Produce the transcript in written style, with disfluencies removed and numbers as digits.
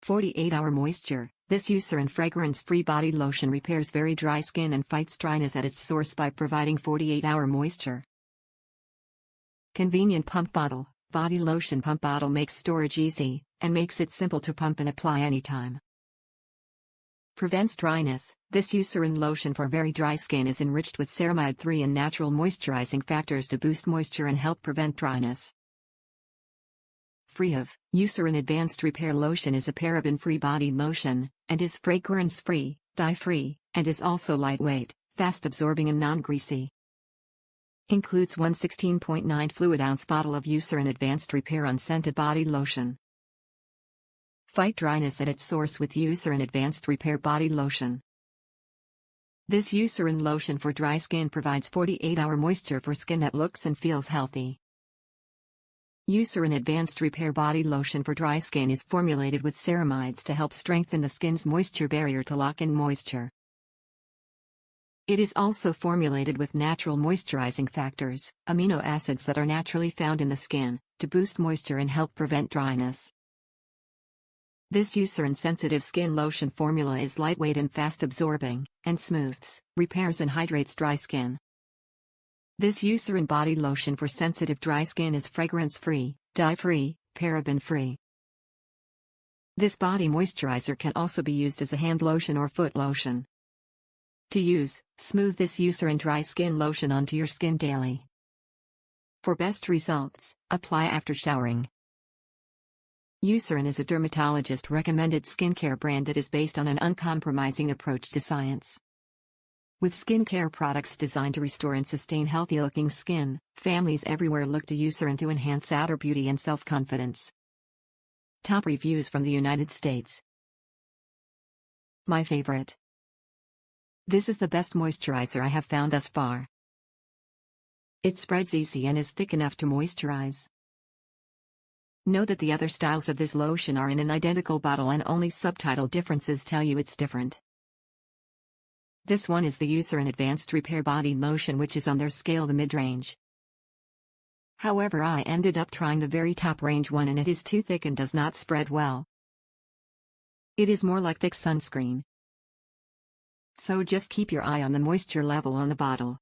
48-hour moisture. This Eucerin fragrance-free body lotion repairs very dry skin and fights dryness at its source by providing 48-hour moisture. Convenient pump bottle. Body lotion pump bottle makes storage easy, and makes it simple to pump and apply anytime. Prevents dryness. This Eucerin lotion for very dry skin is enriched with ceramide 3 and natural moisturizing factors to boost moisture and help prevent dryness. Free of. Eucerin Advanced Repair Lotion is a paraben-free body lotion, and is fragrance-free, dye-free, and is also lightweight, fast-absorbing and non-greasy. Includes one 16.9 fluid ounce bottle of Eucerin Advanced Repair Unscented Body Lotion. Fight dryness at its source with Eucerin Advanced Repair Body Lotion. This Eucerin lotion for dry skin provides 48-hour moisture for skin that looks and feels healthy. Eucerin Advanced Repair Body Lotion for dry skin is formulated with ceramides to help strengthen the skin's moisture barrier to lock in moisture. It is also formulated with natural moisturizing factors, amino acids that are naturally found in the skin, to boost moisture and help prevent dryness. This Eucerin sensitive skin lotion formula is lightweight and fast-absorbing, and smooths, repairs and hydrates dry skin. This Eucerin body lotion for sensitive dry skin is fragrance-free, dye-free, paraben-free. This body moisturizer can also be used as a hand lotion or foot lotion. To use, smooth this Eucerin dry skin lotion onto your skin daily. For best results, apply after showering. Eucerin is a dermatologist-recommended skincare brand that is based on an uncompromising approach to science. With skincare products designed to restore and sustain healthy-looking skin, families everywhere look to Eucerin to enhance outer beauty and self-confidence. Top reviews from the United States. My favorite. This is the best moisturizer I have found thus far. It spreads easy and is thick enough to moisturize. Know that the other styles of this lotion are in an identical bottle and only subtitle differences tell you it's different. This one is the Eucerin Advanced Repair Body Lotion, which is on their scale the mid-range. However, I ended up trying the very top range one and it is too thick and does not spread well. It is more like thick sunscreen. So just keep your eye on the moisture level on the bottle.